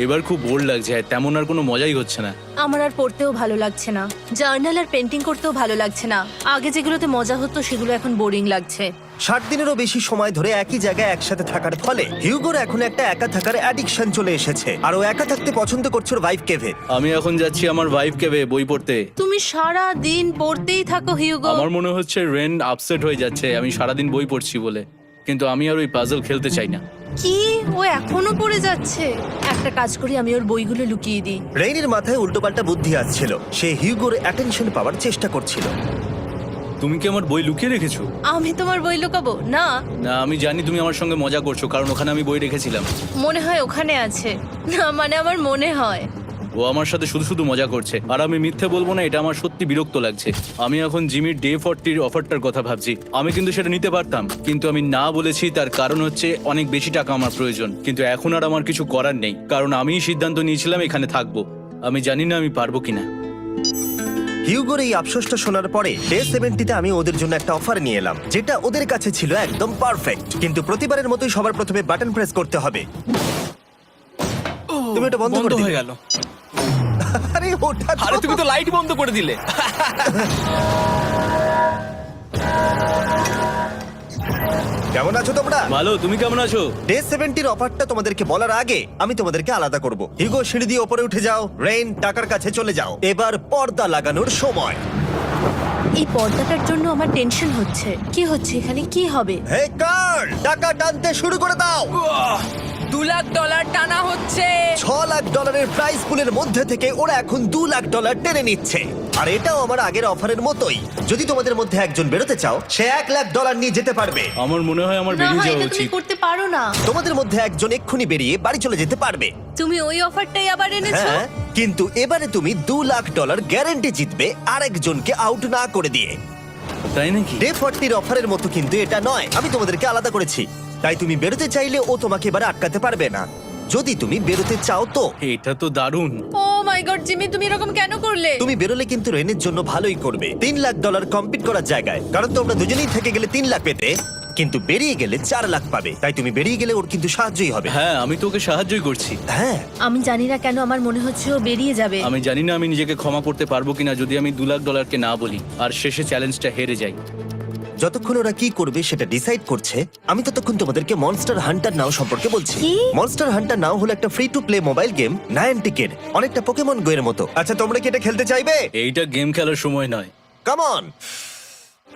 এবার খুব বোর লাগছে, তেমন আর কোনো মজাই হচ্ছে না। আমার আর পড়তেও ভালো লাগছে না, জার্নাল আর পেন্টিং করতেও ভালো লাগছে না। আগে যেগুলোতে মজা হতো সেগুলো এখন বোরিং লাগছে। 60 দিনেরও বেশি সময় ধরে একই জায়গায় একসাথে থাকার ফলে হিউগোর এখন একটা একা থাকার অ্যাডিকশন চলে এসেছে, আর ও একা থাকতে পছন্দ করছে ওর ভাইফ কেভে। আমি এখন যাচ্ছি আমার ওয়াইফ কেবে বই পড়তে। তুমি সারা দিন পড়তেই থাকো হিউগো। আমার মনে হচ্ছে রেন আপসেট হয়ে যাচ্ছে আমি সারাদিন বই পড়ছি বলে, কিন্তু আমি আর ওই পাজল খেলতে চাই না। কি, ও এখনো পড়ে যাচ্ছে? একটা কাজ করি, আমি ওর বইগুলো লুকিয়ে দিই। রেইনের মাথায় উল্টোপাল্টা বুদ্ধি আসছিল, সে হিউগোর অ্যাটেনশন পাওয়ার চেষ্টা করছিল। তুমি কি আমার বই লুকিয়ে রেখেছো? আমি তোমার বই লুকাবো না? না, আমি জানি তুমি আমার সঙ্গে মজা করছো, কারণ ওখানে আমি বই রেখেছিলাম। মনে হয় ওখানে আছে। না মানে আমার মনে হয়। ও আমার সাথে শুধু শুধু মজা করছে, আর আমি মিথ্যে বলবো না, এটা আমার সত্যি বিরক্ত লাগছে। আমি এখন জিমির ডে 40 অফারটার কথা ভাবছি। আমি কিন্তু সেটা নিতে পারতাম, কিন্তু আমি না বলেছি। তার কারণ হচ্ছে অনেক বেশি টাকা আমার প্রয়োজন, কিন্তু এখন আর আমার কিছু করার নেই, কারণ আমিই সিদ্ধান্ত নিয়েছিলাম এখানে থাকবো। আমি জানি না আমি পারবো কিনা। হিউগোর এই আফসোসটা শোনার পরে ডে 70-তে আমি ওদের জন্য একটা অফার নিয়ে এলাম, যেটা ওদের কাছে ছিল একদম পারফেক্ট। কিন্তু প্রতিবারের মতোই সবার প্রথমে বাটন প্রেস করতে হবে। তুমি এটা বন্ধ করে হয়ে দিলে। গেল। আরে ওটা তো- আরে তুমি তো লাইট বন্ধ করে দিলে। কেমন আছো তোমরা? ভালো, তুমি কেমন আছো? ডে 70-র অফারটা তোমাদেরকে বলার আগে আমি তোমাদেরকে আলাদা করব। হিগো, সিঁড়ি দিয়ে ওপরে উঠে যাও। রেইন, টাকার কাছে চলে যাও। এবার পর্দা লাগানোর সময়। এই পর্দাটার জন্য আমার টেনশন হচ্ছে। কি হচ্ছে এখানে, কি হবে? হে কার্ল, টাকা টানতে শুরু করে দাও। $2,00,000 টানা হচ্ছে। $6,00,000 প্রাইস পুলের মধ্যে থেকে ওরা এখন $2,00,000 টেনে নিচ্ছে। আর এটাও আমার আগের অফারের মতোই। যদি তোমাদের মধ্যে একজন বেরোতে চাও, সে $1,00,000 নিয়ে যেতে পারবে। আমার মনে হয় আমার না, বেরিয়ে যাওয়া এটা তুমি উচিত। করতে পারো না। তোমাদের মধ্যে একজন এক্ষুনি বেরিয়ে বাড়ি চলে যেতে পারবে। তুমি ওই অফারটাই আবার এনেছো। হ্যাঁ, কিন্তু এবারে তুমি $2,00,000 গ্যারান্টি জিতবে আরেকজনকে আউট না করে দিয়ে। তাই নাকি? ডে 40-র অফারের মতো কিন্তু এটা নয়। আমি তোমাদেরকে আলাদা করেছি, তাই তুমি বেরোতে চাইলে ও তোমাকে এবারে আটকাতে পারবে না। যদি তুমি বেরোতে চাও তো। এটা তো দারুণ। ও মাই গড জিমি, তুমি এরকম কেন করলে? তুমি বেরোলে কিন্তু রেনের জন্য ভালোই করবে। $3,00,000 কম্পিট করার জায়গায়, কারণ তোমরা দুজনেই থেকে গেলে 3 লাখ পেতে, কিন্তু বেরিয়ে গেলে 4 লাখ পাবে। তাই তুমি বেরিয়ে গেলে ওর কিন্তু সাহায্যই হবে। হ্যাঁ, আমি তোকে সাহায্যই করছি। হ্যাঁ, আমি জানি না কেন আমার মনে হচ্ছে ও বেরিয়ে যাবে। আমি জানি না আমি নিজেকে ক্ষমা করতে পারবো কিনা যদি আমি $2,00,000 না বলি আর শেষে চ্যালেঞ্জটা হেরে যাই। যতক্ষণ ওরা কি করবে সেটা ডিসাইড করছে, আমি ততক্ষণ তোমাদেরকে মনস্টার হান্টার নাও সম্পর্কে বলছি। কি? মনস্টার হান্টার নাও হলো একটা free to play mobile game, নায়ান্টিকের, অনেকটা পোকেমন গো এর মতো। আচ্ছা, তোমরা কি এটা খেলতে চাইবে? এইটা গেম খেলার সময় নয়। Come on.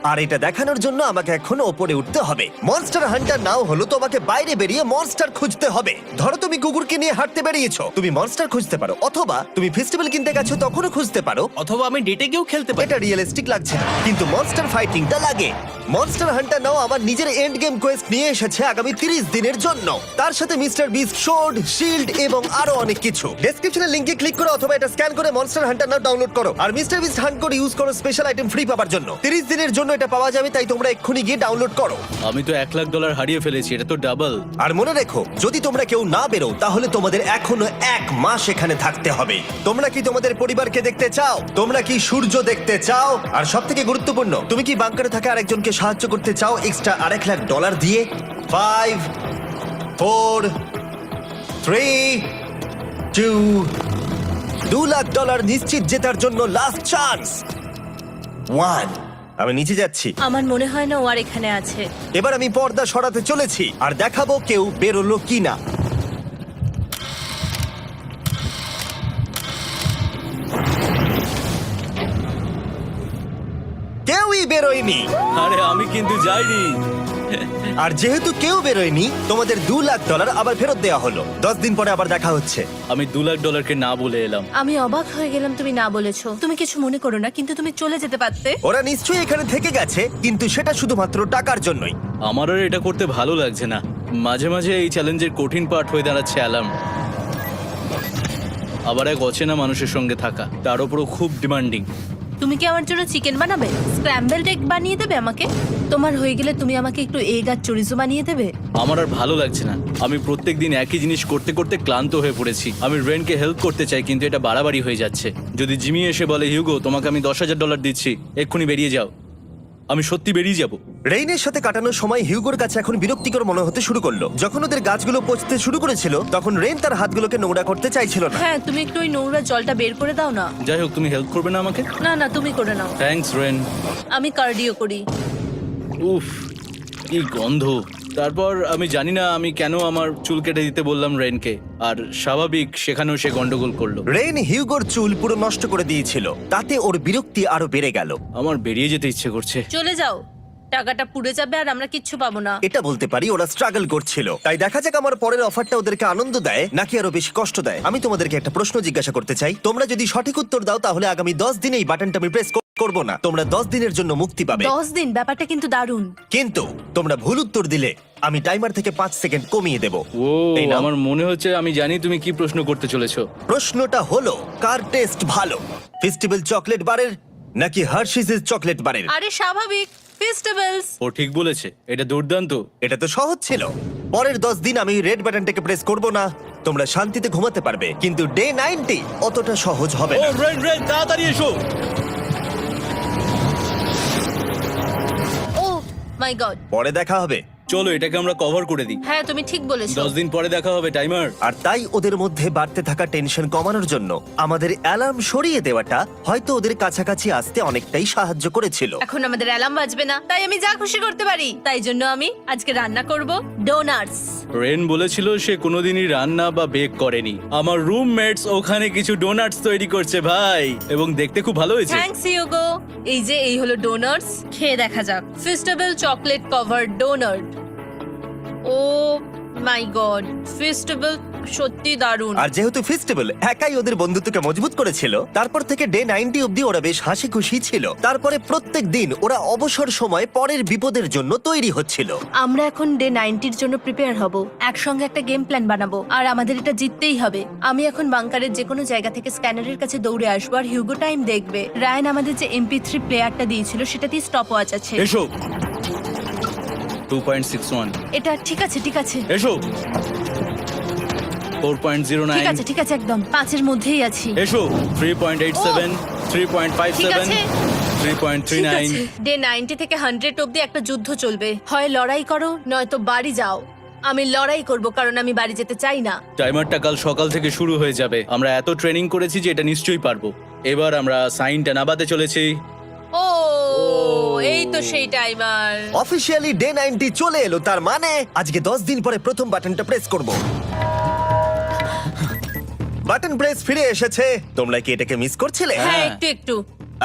আর এটা দেখানোর জন্য আমাকে এখন ওপরে উঠতে হবে। মনস্টার হান্টার নাও হলো তোমাকে বাইরে বেরিয়ে মনস্টার খুঁজতে হবে। ধরো তুমি কুকুরকে নিয়ে হাঁটতে বেরিয়েছো, তুমি মনস্টার খুঁজতে পারো, অথবা তুমি ফেস্টিভ্যাল কিনতে গেছো তখনও খুঁজতে পারো। অথবা আমি ডেটে গিয়েও খেলতে পারি। এটা রিয়েলিস্টিক লাগছে না, কিন্তু মনস্টার ফাইটিংটা লাগে। মনস্টার হান্টার নাও আমার নিজের এন্ড গেম কোয়েস্ট নিয়ে এসেছে আগামী 30 দিনের জন্য। তার সাথে মিস্টার বিস্ট সোর্ড, শিল্ড এবং আরো অনেক কিছু। ডেসক্রিপশনের লিংকে ক্লিক করো অথবা এটা স্ক্যান করে মনস্টার হান্টার নাও ডাউনলোড করো। আর মিস্টার বিস্ট হান্ট করে ইউজ করো স্পেশাল আইটেম ফ্রি পাওয়ার জন্য। 30 দিনের জন্য এটা পাওয়া যাবে, তাই তোমরা এক্ষুনি গিয়ে ডাউনলোড করো। আমি তো $1,00,000 হারিয়ে ফেলেছি, এটা তো ডাবল। আর মনে রেখো, যদি তোমরা কেউ না বেরো তাহলে তোমাদের এখনো 1 মাস এখানে থাকতে হবে। তোমরা কি তোমাদের পরিবারকে দেখতে চাও? তোমরা কি সূর্য দেখতে চাও? আর সব থেকে গুরুত্বপূর্ণ, তুমি কি বাংকারে থাকা আরেকজনকে সাহায্য করতে চাও এক্সট্রা $1,00,000 দিয়ে? 5 4 3 2 $2,00,000 নিশ্চিত জেতার জন্য লাস্ট চান্স। 1। আমি নিচে যাচ্ছি। আমার মনে হয় না ও আর এখানে আছে। এবার আমি পর্দা সরাতে চলেছি আর দেখাবো কেউ বেরোলো কিনা। কেউই বেরোয়নি। আরে আমি কিন্তু যাইনি। আর যেহেতু কেউ বেরোয়নি, তোমাদের $2,00,000 আবার ফেরত দেওয়া হলো। 10 দিন পরে আবার দেখা হচ্ছে। আমি $2,00,000 না বলে এলাম। আমি অবাক হয়ে গেলাম তুমি না বলেছো। তুমি কিছু মনে করো না, কিন্তু তুমি চলে যেতে পারতে। ওরা নিশ্চয়ই এখানে থেকে গেছে, কিন্তু সেটা শুধুমাত্র টাকার জন্যই। আমার আর এটা করতে ভালো লাগছে না। মাঝে মাঝে এই চ্যালেঞ্জের কঠিন পার্ট হয়ে দাঁড়াচ্ছে অ্যালার্ম। আবার এক অচেনা মানুষের সঙ্গে থাকা, তার উপরও খুব ডিমান্ডিং। তুমি কি আমার জন্য চিকেন বানাবে? স্ক্র্যাম্বলড এগ বানিয়ে দেবে আমাকে? তোমার হয়ে গেলে তুমি আমাকে একটু এগ আর চরিজো বানিয়ে দেবে? আমার আর ভালো লাগছে না। আমি প্রত্যেকদিন একই জিনিস করতে করতে ক্লান্ত হয়ে পড়েছি। আমি রেনকে হেল্প করতে চাই, কিন্তু এটা বাড়াবাড়ি হয়ে যাচ্ছে। যদি জিমি এসে বলে, হিউগো তোমাকে আমি $10,000 দিচ্ছি, এক্ষুনি বেরিয়ে যাও, আমি সত্যি বেরিয়ে যাব। রেইনের সাথে কাটানোর সময় হিউগোর কাছে এখন বিরক্তিকর মনে হতে শুরু করলো। যখন ওদের গাছগুলো পচতে শুরু করেছিল, তখন রেইন তার হাতগুলোকে নোংরা করতে চাইছিল না। হ্যাঁ, তুমি একটু ওই নোংরা জলটা বের করে দাও না। যাই হোক, তুমি হেল্প করবে না আমাকে? না না, তুমি করে নাও। Thanks Ren. আমি কার্ডিও করি। উফ, কি গন্ধ। তারপর আমি জানি না আমি কেন আমার চুল কেটে দিতে বললাম রেনকে, আর স্বাভাবিক সেখানেও সে গন্ডগোল করলো। রেইন হিউগোর চুল পুরো নষ্ট করে দিয়েছিল, তাতে ওর বিরক্তি আরো বেড়ে গেল। আমার বেরিয়ে যেতে ইচ্ছে করছে। চলে যাও, টাকাটা পুড়ে যাবে আর আমরা কিচ্ছু পাবো না। এটা বলতে পারি ওরা স্ট্রাগল করছিল। তাই দেখা যাক আমার পরের অফারটা ওদেরকে আনন্দ দেয় নাকি আরো বেশি কষ্ট দেয়। আমি তোমাদেরকে একটা প্রশ্ন জিজ্ঞাসা করতে চাই। তোমরা যদি সঠিক উত্তর দাও তাহলে আগামী 10 দিনে এই বাটনটা আমি প্রেস করব না, তোমরা 10 দিনের জন্য মুক্তি পাবে। 10 দিন, ব্যাপারটা কিন্তু দারুণ। কিন্তু তোমরা ভুল উত্তর দিলে আমি টাইমার থেকে 5 সেকেন্ড কমিয়ে দেব। ও এই নাও। আমার মনে হচ্ছে আমি জানি তুমি কি প্রশ্ন করতে চলেছো। প্রশ্নটা হলো, কার টেস্ট ভালো, ফেস্টিভ্যাল চকলেট বারের নাকি হার্শিসের চকলেট বারের? আরে স্বাভাবিক, ফেস্টিভ্যালস। ও ঠিক বলেছে, এটা দুর্দান্ত। এটা তো সহজ ছিল। পরের 10 দিন আমি রেড বাটনটাকে প্রেস করব না, তোমরা শান্তিতে ঘুমাতে পারবে। কিন্তু ডে 90 অতটা সহজ হবে ও না। রেন রেন তাড়াতাড়ি এসো। ও মাই গড। পরে দেখা হবে। চলো এটাকে আমরা কভার করে দিই। হ্যাঁ, তুমি ঠিক বলেছো। 10 দিন পরে দেখা হবে টাইমার। আর তাই ওদের মধ্যে বাড়তে থাকা টেনশন কমানোর জন্য আমাদের অ্যালার্ম সরিয়ে দেওয়াটা হয়তো ওদের কাছাকাছি আসতে অনেকটাই সাহায্য করেছিল। এখন আমাদের অ্যালার্ম বাজবে না, তাই আমি যা খুশি করতে পারি। তাই জন্য আমি আজকে রান্না করব ডোনাটস। রেন বলেছিল সে কোনোদিনই রান্না বা বেক করেনি। আমার রুমমেটস ওখানে কিছু ডোনাটস তৈরি করছে ভাই, এবং দেখতে খুব ভালো হয়েছে। থ্যাঙ্কস ইউগো। এই হলো ডোনাটস, খেয়ে দেখা যাক। Festival chocolate cover donut. Oh my god, festival সত্যি দারুণ। আর যেহেতু ফেস্টিভ্যাল একাই ওদের বন্ধুত্বকে মজবুত করেছিল, তারপর থেকে ডে 90 অব্দি ওরা বেশ হাসি খুশি ছিল। তারপরে প্রত্যেক দিন ওরা অবসর সময় পরের বিপদের জন্য তৈরি হচ্ছিল। আমরা এখন ডে 90-র জন্য প্রিপেয়ার হব। একসঙ্গে একটা গেম প্ল্যান বানাবো, আর আমাদের এটা জিততেই হবে। আমি এখন বাংকারের যে কোনো জায়গা থেকে স্ক্যানারের কাছে দৌড়ে আসবো, আর হিউগো টাইম দেখবে। রায়ান আমাদের যে MP3 প্লেয়ারটা দিয়েছিল সেটাতেই স্টপ ওয়াচ আছে। এসো 2.61। এটা ঠিক আছে, ঠিক আছে, এসো ঠিক 4.09। আছে, ঠিক আছে, একদম 5-এর মধ্যেই আছি। এসো 3.87, ঠিক 3.57, আছে। 3.39। ডে 90 থেকে 100 অব্দি একটা যুদ্ধ চলবে। হয় লড়াই করো, নয়তো বাড়ি যাও। আমি লড়াই করব, কারণ আমি বাড়ি যেতে চাই না। টাইমারটা কাল সকাল থেকে শুরু হয়ে যাবে। আমরা এত ট্রেনিং করেছি যে এটা নিশ্চয়ই পারবো। এবার আমরা সাইনটা নাবাতে চলেছি। ও এই তো সেই টাইমার। অফিসিয়ালি ডে 90 চলে এলো, তার মানে আজকে 10 দিন পরে প্রথম বাটনটা প্রেস করব। বাটন প্রেস ফিরে এসেছে। তোমরা কি এটাকে মিস করছিলে? হ্যাঁ, একটু একটু।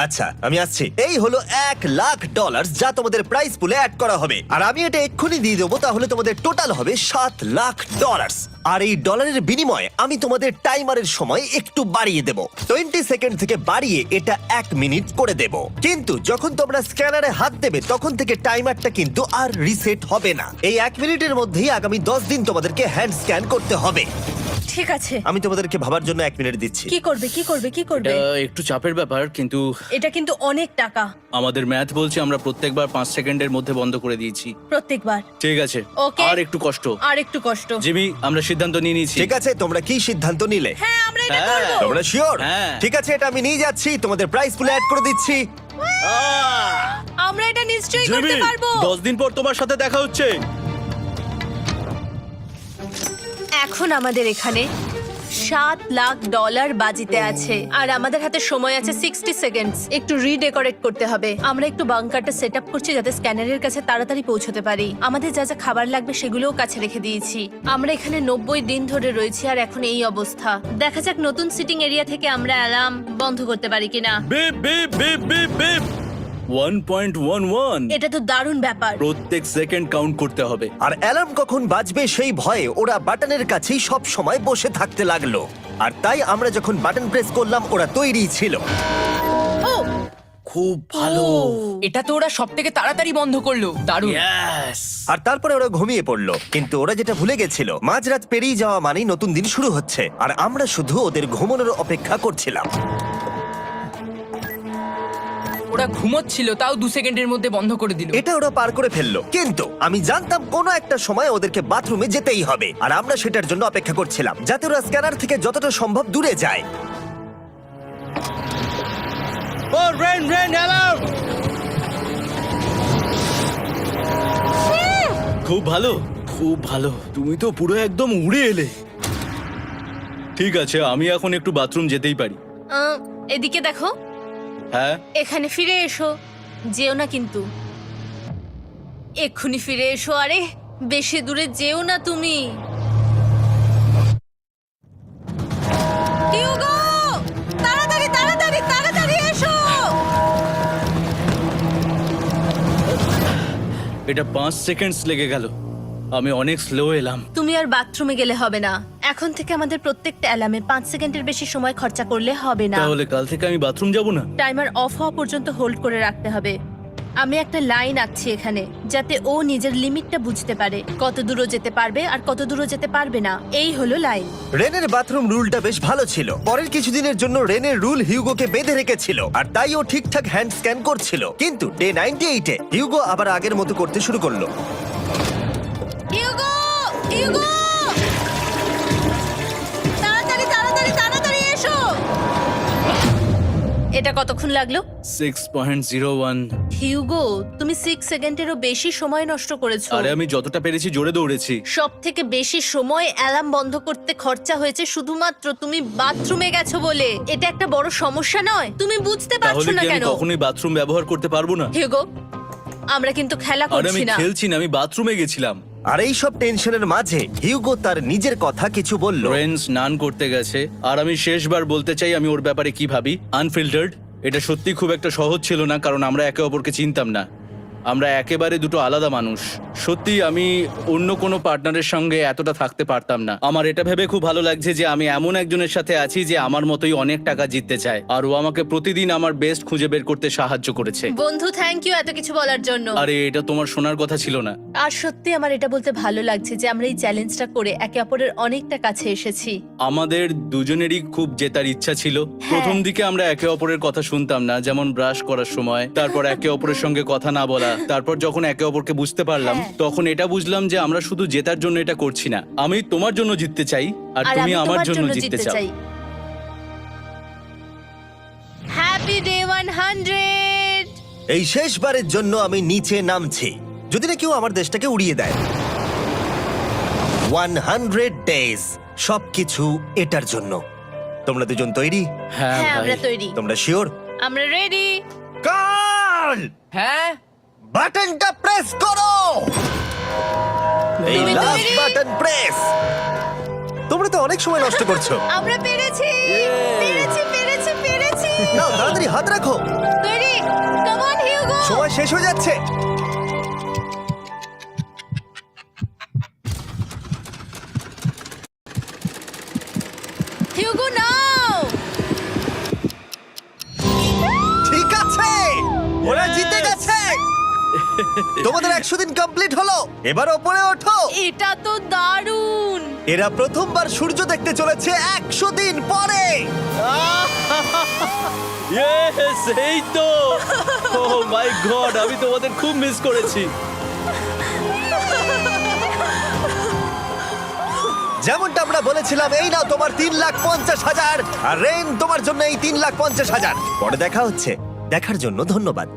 আচ্ছা, আমি আসছি। এই হলো $1,00,000 যা তোমাদের প্রাইস পুলে অ্যাড করা হবে, আর আমি এটা এক্ষুনি দিয়ে দেবো। তাহলে তোমাদের টোটাল হবে $7,00,000। আর এই ডলারের বিনিময়ে আমি তোমাদের টাইমারের সময় একটু বাড়িয়ে দেব। 20 সেকেন্ড থেকে বাড়িয়ে এটা 1 মিনিট করে দেব। কিন্তু যখন তোমরা স্ক্যানারে হাত দেবে তখন থেকে টাইমারটা কিন্তু আর রিসেট হবে না। এই 1 মিনিটের মধ্যেই আগামী 10 দিন তোমাদেরকে হ্যান্ড স্ক্যান করতে হবে। ঠিক আছে। আমি তোমাদেরকে ভাবার জন্য 1 মিনিট দিচ্ছি। কি করবে, কি করবে, কি করবে? এটা একটু চাপের ব্যাপার, কিন্তু এটা কিন্তু অনেক টাকা। আমাদের ম্যাথ বলছে আমরা প্রত্যেকবার 5 সেকেন্ডের মধ্যে বন্ধ করে দিয়েছি। প্রত্যেকবার। ঠিক আছে, Okay. আর একটু কষ্ট। আর একটু কষ্ট। জিমি, আমরা সিদ্ধান্ত নিয়ে নিয়েছি। ঠিক আছে, তোমরা কি সিদ্ধান্ত নিলে? হ্যাঁ, আমরা এটা হ্যাঁ। করব। তোমরা শিওর? হ্যাঁ। ঠিক আছে, এটা আমি নিয়ে যাচ্ছি, তোমাদের প্রাইস পুলে অ্যাড করে দিচ্ছি। আমরা এটা নিশ্চয়ই জিমি, করতে পারবো। 10 দিন পর তোমার সাথে দেখা হচ্ছে। এখন আমাদের এখানে $7,00,000 বাজিতে আছে, আর আমাদের হাতে সময় আছে 60 সেকেন্ডস। একটু রিডেকোরেট করতে হবে। আমরা একটু বাংকারটা সেট আপ করছি যাতে স্ক্যানারের কাছে তাড়াতাড়ি পৌঁছতে পারি। আমাদের যা যা খাবার লাগবে সেগুলোও কাছে রেখে দিয়েছি। আমরা এখানে 90 দিন ধরে রয়েছি, আর এখন এই অবস্থা। দেখা যাক নতুন সিটিং এরিয়া থেকে আমরা অ্যালার্ম বন্ধ করতে পারি কিনা। Beep beep beep beep beep 1.11। এটা তো দারুণ ব্যাপার। প্রত্যেক সেকেন্ড কাউন্ট করতে হবে। আর অ্যালার্ম কখন বাজবে সেই ভয়ে ওরা বাটনের কাছেই সব সময় বসে থাকতে লাগলো। আর তাই আমরা যখন বাটন প্রেস করলাম ওরা তৈরি ছিল। ও খুব ভালো। এটা তো ওরা সব থেকে তাড়াতাড়ি বন্ধ করলো। দারুণ। ইয়েস। আর তারপরে ওরা ঘুমিয়ে পড়লো। কিন্তু ওরা যেটা ভুলে গেছিল, মাঝরাত পেরিয়ে যাওয়া মানেই নতুন দিন শুরু হচ্ছে, আর আমরা শুধু ওদের ঘুমানোর অপেক্ষা করছিলাম। ওরা ঘুমোচ্ছিল, তাও 2 সেকেন্ডের মধ্যে বন্ধ করে দিল। এটা ওরা পার করে ফেললো, কিন্তু আমি জানতাম কোনো একটা সময় ওদেরকে বাথরুমে যেতেই হবে, আর আমরা সেটার জন্য অপেক্ষা করছিলাম যাতে ওরা স্ক্যানার থেকে যতটা সম্ভব দূরে যায়। ও রেন রেন অ্যালার্ম। খুব ভালো, খুব ভালো। তুমি তো পুরো একদম উড়ে এলে। ঠিক আছে, আমি এখন একটু বাথরুম যেতেই পারি। এদিকে দেখো, হ্যাঁ, এখানে ফিরে এসো। যেও না কিন্তু, এক্ষুনি ফিরে এসো। আরে বেশি দূরে যেও না তুমি। হিউগো, তাড়াতাড়ি তাড়াতাড়ি তাড়াতাড়ি এসো। এটা 5 সেকেন্ডস লেগে গেল। আমি অনেক স্লো এলাম। তুমি আর বাথরুমে গেলে হবে না। এখন থেকে আমাদের প্রত্যেকটা অ্যালার্মে 5 সেকেন্ডের বেশি সময় খরচা করলে হবে না। তাহলে কাল থেকে আমি বাথরুম যাব না? টাইমার অফ হওয়া পর্যন্ত হোল্ড করে রাখতে হবে। আমি একটা লাইন আঁকছি এখানে, যাতে ও নিজের লিমিটটা বুঝতে পারে, কত দূরও যেতে পারবে আর কত দূরও যেতে পারবে না। এই হলো লাইন। রেনের বাথরুম রুলটা বেশ ভালো ছিল। পরের কিছুদিনের জন্য রেনের রুল হিউগোকে বেঁধে রেখেছিল, আর তাই ও ঠিকঠাক হ্যান্ড স্ক্যান করছিল। কিন্তু ডে 98 এ হিউগো আবার আগের মতো করতে শুরু করলো। হিউগো, হিউগো, তাড়াতাড়ি তাড়াতাড়ি তাড়াতাড়ি এসো। এটা কতক্ষণ লাগলো? 6.01। হিউগো, তুমি 6 সেকেন্ডেরও বেশি সময় নষ্ট করেছো। আরে আমি যতটা পেরেছি জোরে দৌড়েছি। সব থেকে বেশি সময় অ্যালার্ম বন্ধ করতে খরচা হয়েছে শুধুমাত্র তুমি বাথরুমে গেছো বলে। এটা একটা বড় সমস্যা নয়? তুমি বুঝতে পারছো তাহলে না কি আমি কেন? কখনোই বাথরুম ব্যবহার করতে পারবো না? হিউগো, আমরা কিন্তু খেলা আরে আমি করছি না। খেলছি না, আমি বাথরুমে গেছিলাম। আর এই সব টেনশনের মাঝে হিউগো তার নিজের কথা কিছু বলল। রেন স্নান করতে গেছে, আর আমি শেষবার বলতে চাই আমি ওর ব্যাপারে কি ভাবি। আনফিল্টার্ড। এটা সত্যি খুব একটা সহজ ছিল না, কারণ আমরা একে অপরকে চিনতাম না। আমরা একেবারে দুটো আলাদা মানুষ। সত্যি আমি অন্য কোনো পার্টনারের সঙ্গে এতটা থাকতে পারতাম না। আমার এটা ভেবে খুব ভালো লাগছে যে আমি এমন একজনের সাথে আছি যে আমার মতোই অনেক টাকা জিততে চায়, আর ও আমাকে প্রতিদিন আমার বেস্ট খুঁজে বের করতে সাহায্য করেছে। বন্ধু, থ্যাংক ইউ এত কিছু বলার জন্য। আরে এটা তোমার শোনার কথা ছিল না। আর সত্যি আমার এটা বলতে ভালো লাগছে যে আমরা এই চ্যালেঞ্জটা করে একে অপরের অনেকটা কাছে এসেছি। আমাদের দুজনেরই খুব জেতার ইচ্ছা ছিল। প্রথম দিকে আমরা একে অপরের কথা শুনতাম না, যেমন ব্রাশ করার সময়, তারপর একে অপরের সঙ্গে কথা না বলা। তারপর যখন একে অপরকে বুঝতে পারলাম, হ্যাঁ। তখন এটা বুঝলাম যে আমরা শুধু জেতার জন্য এটা করছি না। আমি তোমার জন্য জিততে চাই, আর আর তুমি আমি আমার তোমার জন্য জিততে চাও। Happy day 100। এই শেষবারের জন্য আমি নিচে নামছি, যদি না কেউ আমার দেশটাকে উড়িয়ে দেয়। 100 ডেজ, সবকিছু এটার জন্য। তোমরা দুজন তৈরি? হ্যাঁ হ্যাঁ, ভাই। আমরা তৈরি। তোমরা শিওর? আমরা রেডি। কাল হ্যাঁ, বাটনটা প্রেস করো। এই তুমি লাস্ট তৈরি? Button press. তোমরা তো অনেক সময় নষ্ট করছো। আমরা পেরেছি, পেরেছি, পেরেছি, পেরেছি। নাও তাড়াতাড়ি হাত রাখো, তৈরি? Come on Hugo. সময় শেষ হয়ে যাচ্ছে। হিউগো নাও। ঠিক আছে, ওরা জিতে গেছে। তোমাদের 100 দিন কমপ্লিট হলো। এবার ওপরে ওঠো। এটা তো দারুণ। এরা প্রথমবার সূর্য দেখতে চলেছে 100 দিন পরে। Yes, এই তো। Oh my God, আমি তোমাদের খুব মিস করেছি। যেমনটা আমরা বলেছিলাম, এই নাও তোমার 3,50,000, আর রেন তোমার জন্য এই 3,50,000। পরে দেখা হচ্ছে। দেখার জন্য ধন্যবাদ।